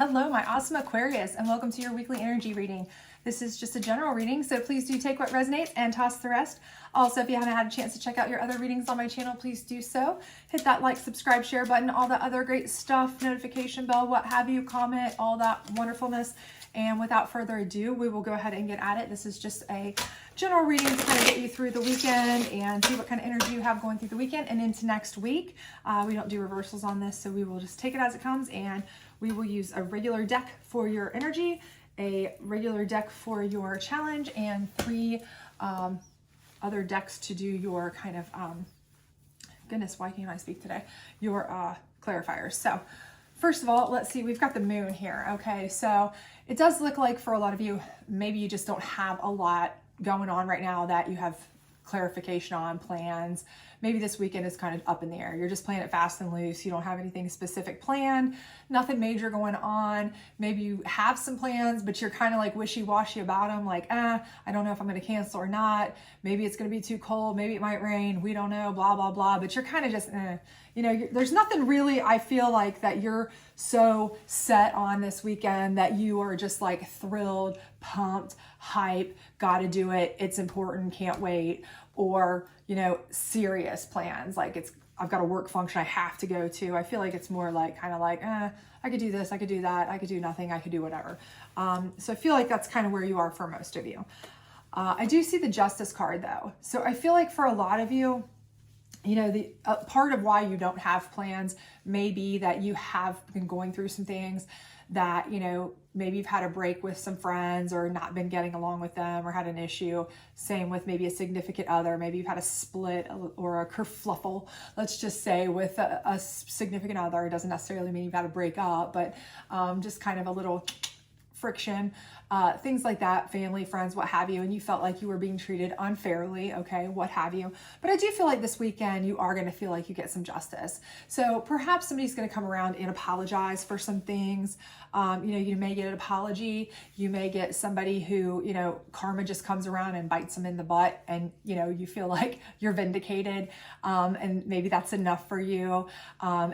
Hello, my awesome Aquarius, and welcome to your weekly energy reading. This is just a general reading, so please do take what resonates and toss the rest. Also, if you haven't had a chance to check out your other readings on my channel, please do so. Hit that like, subscribe, share button, all that other great stuff, notification bell, what have you, comment, all that wonderfulness. And without further ado, we will go ahead and get at it. This is just a general reading to kind of get you through the weekend and see what kind of energy you have going through the weekend and into next week. We don't do reversals on this, so we will just take it as it comes, and we will use a regular deck for your energy, a regular deck for your challenge, and three other decks to do your kind of, goodness, why can't I speak today? Your clarifiers. So first of all, let's see, we've got the moon here. Okay, so it does look like for a lot of you, maybe you just don't have a lot going on right now that you have clarification on, plans. Maybe this weekend is kind of up in the air. You're just playing it fast and loose. You don't have anything specific planned, nothing major going on. Maybe you have some plans, but you're kind of like wishy-washy about them. Like, I don't know if I'm going to cancel or not. Maybe it's going to be too cold. Maybe it might rain. We don't know, blah, blah, blah. But you're kind of just, you know, there's nothing really, I feel like, that you're so set on this weekend that you are just like thrilled, pumped, hype, got to do it. It's important. Can't wait. Or, you know, serious plans. Like I've got a work function I have to go to. I feel like it's more like kind of like, I could do this, I could do that, I could do nothing, I could do whatever. So I feel like that's kind of where you are for most of you. I do see the Justice card though. So I feel like for a lot of you, you know, the part of why you don't have plans may be that you have been going through some things that, you know, maybe you've had a break with some friends or not been getting along with them or had an issue. Same with maybe a significant other. Maybe you've had a split or a kerfluffle, let's just say, with a significant other. It doesn't necessarily mean you've had a break up, but just kind of a little friction, things like that, family, friends, what have you, and you felt like you were being treated unfairly, okay, what have you. But I do feel like this weekend you are going to feel like you get some justice. So perhaps somebody's going to come around and apologize for some things. You know, you may get an apology. You may get somebody who, you know, karma just comes around and bites them in the butt, and, you know, you feel like you're vindicated, and maybe that's enough for you.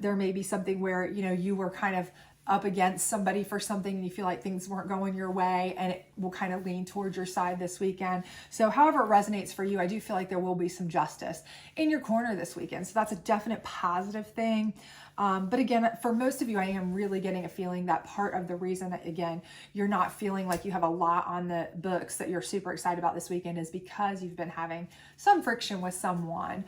There may be something where, you know, you were kind of up against somebody for something and you feel like things weren't going your way, and it will kind of lean towards your side this weekend. So however it resonates for you, I do feel like there will be some justice in your corner this weekend. So that's a definite positive thing. But again, for most of you, I am really getting a feeling that part of the reason that, again, you're not feeling like you have a lot on the books that you're super excited about this weekend is because you've been having some friction with someone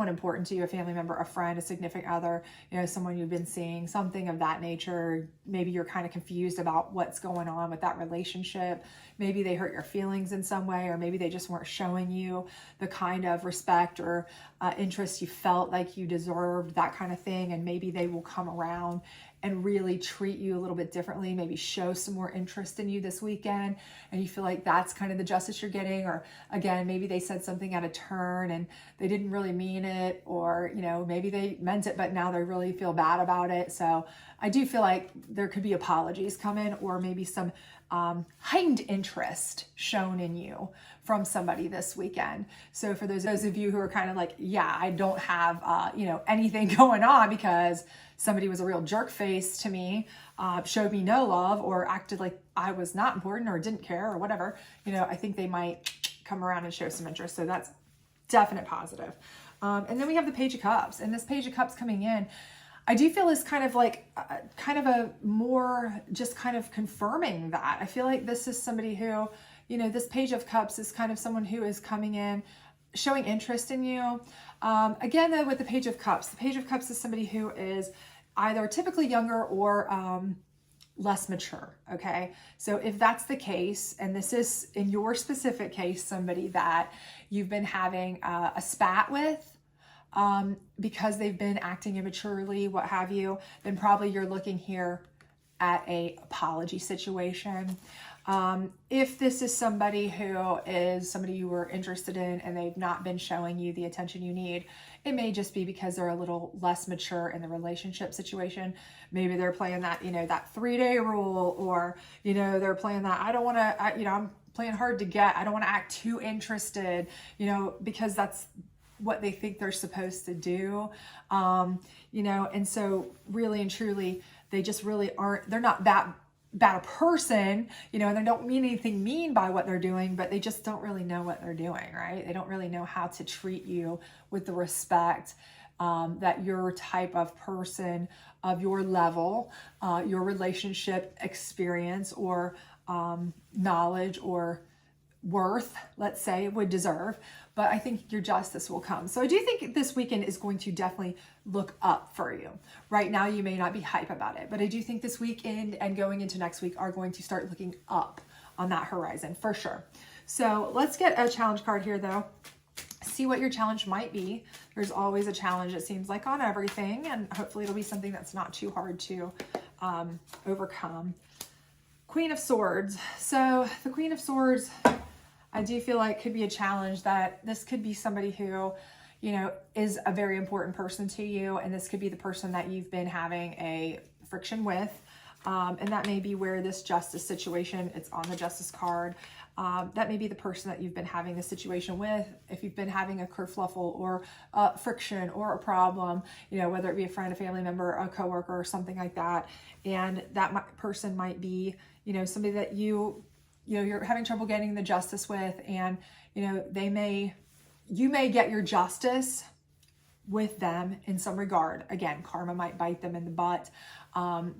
important to you, a family member, a friend, a significant other, you know, someone you've been seeing, something of that nature. Maybe you're kind of confused about what's going on with that relationship. Maybe they hurt your feelings in some way, or maybe they just weren't showing you the kind of respect or interest you felt like you deserved, that kind of thing. And maybe they will come around and really treat you a little bit differently, maybe show some more interest in you this weekend, and you feel like that's kind of the justice you're getting. Or again, maybe they said something out of turn and they didn't really mean it, or, you know, maybe they meant it, but now they really feel bad about it. So I do feel like there could be apologies coming, or maybe some heightened interest shown in you from somebody this weekend. So for those of you who are kind of like, yeah, I don't have, you know, anything going on because somebody was a real jerk face to me, showed me no love, or acted like I was not important or didn't care or whatever, you know, I think they might come around and show some interest. So that's definite positive. And then we have the Page of Cups, and this Page of Cups coming in, I do feel is kind of like kind of a more just kind of confirming that. I feel like this is somebody who, you know, this Page of Cups is kind of someone who is coming in, showing interest in you. Again, though, with the Page of Cups is somebody who is either typically younger or less mature, okay? So if that's the case, and this is, in your specific case, somebody that you've been having a spat with, because they've been acting immaturely, what have you, then probably you're looking here at a apology situation. If this is somebody who is somebody you were interested in and they've not been showing you the attention you need, it may just be because they're a little less mature in the relationship situation. Maybe they're playing that, you know, that 3-day rule, or, you know, they're playing that, I don't want to, you know, I'm playing hard to get, I don't want to act too interested, you know, because that's what they think they're supposed to do, you know. And so really and truly, they just really aren't, they're not that bad a person, you know, and they don't mean anything mean by what they're doing, but they just don't really know what they're doing, right? They don't really know how to treat you with the respect that your type of person of your level, your relationship experience or knowledge or worth, let's say, would deserve. But I think your justice will come. So I do think this weekend is going to definitely look up for you. Right now, you may not be hype about it, but I do think this weekend and going into next week are going to start looking up on that horizon for sure. So let's get a challenge card here though. See what your challenge might be. There's always a challenge, it seems like, on everything, and hopefully it'll be something that's not too hard to overcome. Queen of Swords. So the Queen of Swords, I do feel like could be a challenge, that this could be somebody who, you know, is a very important person to you, and this could be the person that you've been having a friction with, and that may be where this justice situation, it's on the justice card, that may be the person that you've been having the situation with. If you've been having a kerfluffle or friction or a problem, you know, whether it be a friend, a family member, a coworker, or something like that, and that person might be, you know, somebody that you know, you're having trouble getting the justice with, and, you know, you may get your justice with them in some regard. Again, karma might bite them in the butt.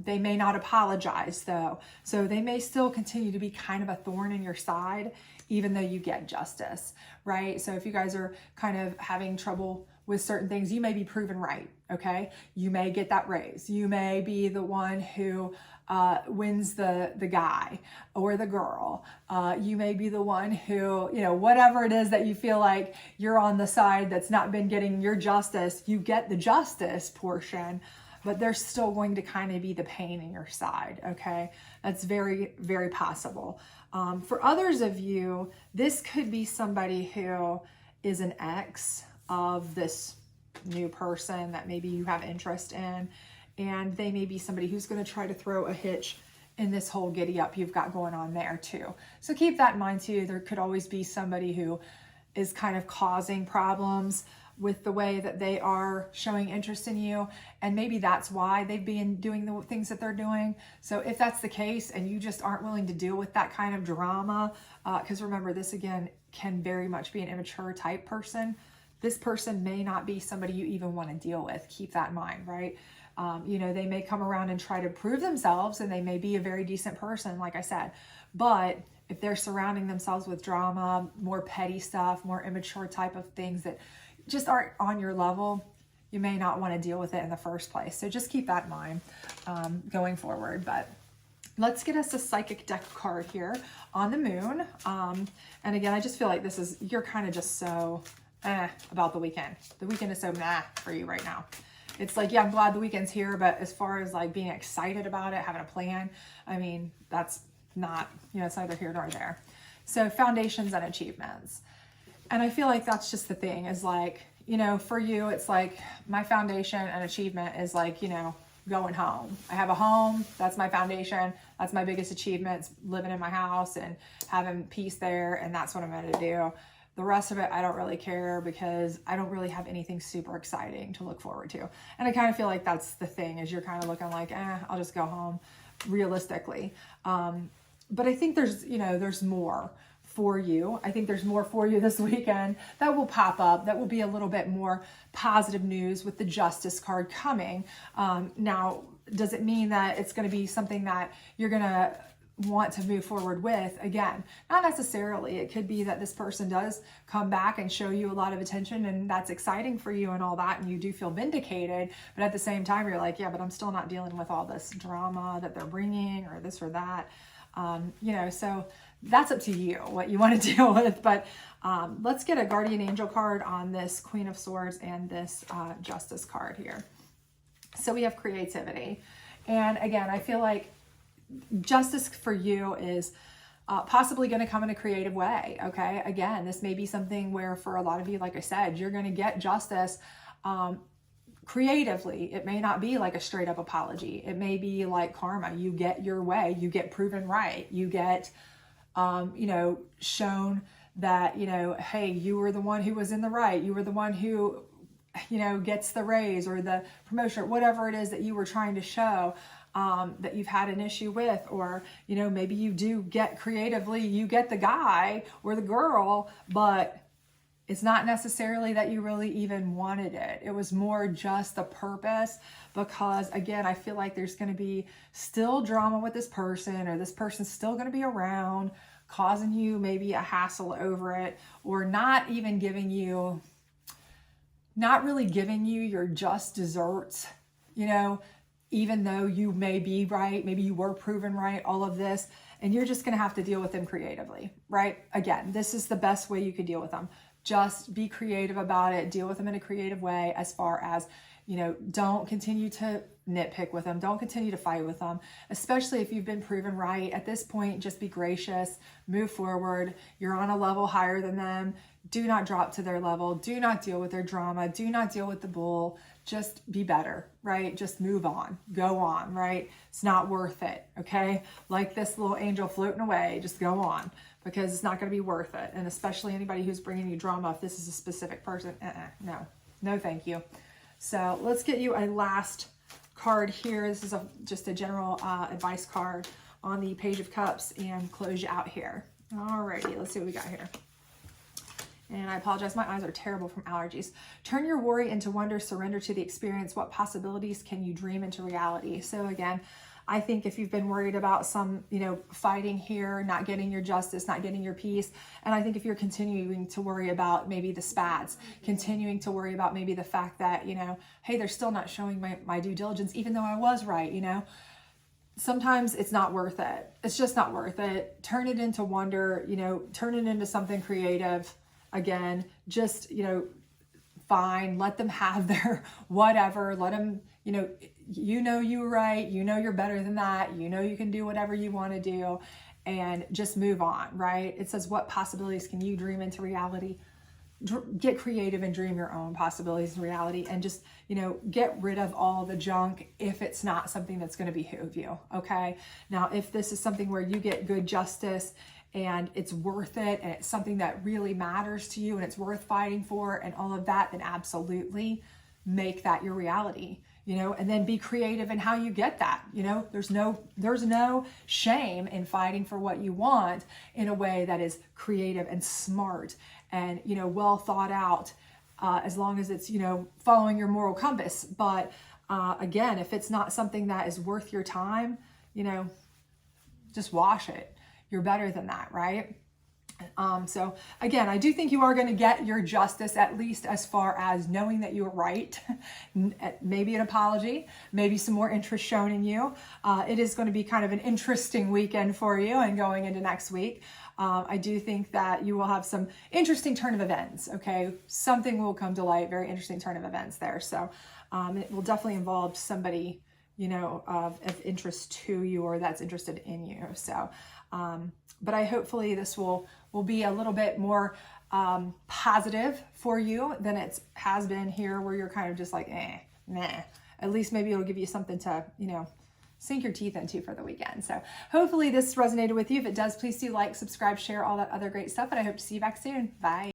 They may not apologize though. So they may still continue to be kind of a thorn in your side, even though you get justice, right? So if you guys are kind of having trouble with certain things, you may be proven right, okay? You may get that raise. You may be the one who wins the guy or the girl. You may be the one who, you know, whatever it is that you feel like you're on the side that's not been getting your justice, you get the justice portion, but there's still going to kind of be the pain in your side, okay? That's very, very possible. For others of you, this could be somebody who is an ex of this new person that maybe you have interest in, and they may be somebody who's going to try to throw a hitch in this whole giddy up you've got going on there too. So keep that in mind too. There could always be somebody who is kind of causing problems with the way that they are showing interest in you, and maybe that's why they've been doing the things that they're doing. So if that's the case and you just aren't willing to deal with that kind of drama, because remember, this again can very much be an immature type person. This person may not be somebody you even want to deal with. Keep that in mind, right? You know, they may come around and try to prove themselves, and they may be a very decent person, like I said, but if they're surrounding themselves with drama, more petty stuff, more immature type of things that just aren't on your level, you may not want to deal with it in the first place. So just keep that in mind going forward. But let's get us a psychic deck card here on the moon. And again, I just feel like this is, you're kind of just so about the weekend. The weekend is so meh for you right now. It's like, yeah, I'm glad the weekend's here, but as far as like being excited about it, having a plan, I mean, that's not, you know, it's neither here nor there. So foundations and achievements. And I feel like that's just the thing, is like, you know, for you, it's like my foundation and achievement is like, you know, going home. I have a home. That's my foundation. That's my biggest achievement. It's living in my house and having peace there. And that's what I'm going to do. The rest of it, I don't really care, because I don't really have anything super exciting to look forward to. And I kind of feel like that's the thing, is you're kind of looking like, I'll just go home realistically. But I think there's, you know, there's more for you. I think there's more for you this weekend that will pop up, that will be a little bit more positive news with the Justice card coming. Now, does it mean that it's going to be something that you're going to want to move forward with? Again, not necessarily. It could be that this person does come back and show you a lot of attention, and that's exciting for you and all that, and you do feel vindicated, but at the same time you're like, yeah, but I'm still not dealing with all this drama that they're bringing or this or that. You know, so that's up to you what you want to deal with. But let's get a guardian angel card on this Queen of Swords and this Justice card here. So we have creativity, and again, I feel like justice for you is possibly going to come in a creative way. Okay, again, this may be something where for a lot of you, like I said, you're going to get justice creatively. It may not be like a straight up apology. It may be like karma. You get your way, you get proven right, you get you know, shown that, you know, hey, you were the one who was in the right, you were the one who, you know, gets the raise or the promotion, whatever it is that you were trying to show. that you've had an issue with, or, you know, maybe you do get creatively, you get the guy or the girl, but it's not necessarily that you really even wanted it. It was more just the purpose, because again, I feel like there's going to be still drama with this person, or this person's still going to be around causing you maybe a hassle over it, or not even giving you, not really giving you your just desserts, you know, even though you may be right, maybe you were proven right, all of this, and you're just going to have to deal with them creatively, right? Again, this is the best way you could deal with them. Just be creative about it. Deal with them in a creative way, as far as, you know, don't continue to nitpick with them. Don't continue to fight with them, especially if you've been proven right. At this point, just be gracious, move forward. You're on a level higher than them. Do not drop to their level. Do not deal with their drama. Do not deal with the bull. Just be better, right? Just move on, go on, right? It's not worth it, okay? Like this little angel floating away, just go on, because it's not going to be worth it. And especially anybody who's bringing you drama, if this is a specific person, no, thank you. So let's get you a last card here. This is just a general advice card on the Page of Cups, and close you out here. Alrighty, let's see what we got here. And I apologize, my eyes are terrible from allergies. Turn your worry into wonder, surrender to the experience. What possibilities can you dream into reality? So again, I think if you've been worried about some, you know, fighting here, not getting your justice, not getting your peace, and I think if you're continuing to worry about maybe the spats, continuing to worry about maybe the fact that, you know, hey, they're still not showing my due diligence, even though I was right, you know, sometimes it's not worth it. It's just not worth it. Turn it into wonder, you know, turn it into something creative. Again, just, you know, fine, let them have their whatever, let them, you know you're right, you know you're better than that, you know you can do whatever you want to do, and just move on, right? It says, what possibilities can you dream into reality? Get creative and dream your own possibilities in reality, and just, you know, get rid of all the junk if it's not something that's going to behoove you, okay? Now, if this is something where you get good justice and it's worth it, and it's something that really matters to you, and it's worth fighting for and all of that, then absolutely make that your reality, you know, and then be creative in how you get that. You know, there's no shame in fighting for what you want in a way that is creative and smart and, you know, well thought out, as long as it's, you know, following your moral compass. But again, if it's not something that is worth your time, you know, just wash it. You're better than that, right? So again, I do think you are going to get your justice, at least as far as knowing that you were right. Maybe an apology, maybe some more interest shown in you. It is going to be kind of an interesting weekend for you, and going into next week. I do think that you will have some interesting turn of events, okay? Something will come to light, very interesting turn of events there. So it will definitely involve somebody, you know, of interest to you, or that's interested in you. So, but hopefully this will be a little bit more positive for you than it has been here, where you're kind of just like, nah. At least maybe it'll give you something to, you know, sink your teeth into for the weekend. So hopefully this resonated with you. If it does, please do like, subscribe, share, all that other great stuff. And I hope to see you back soon. Bye.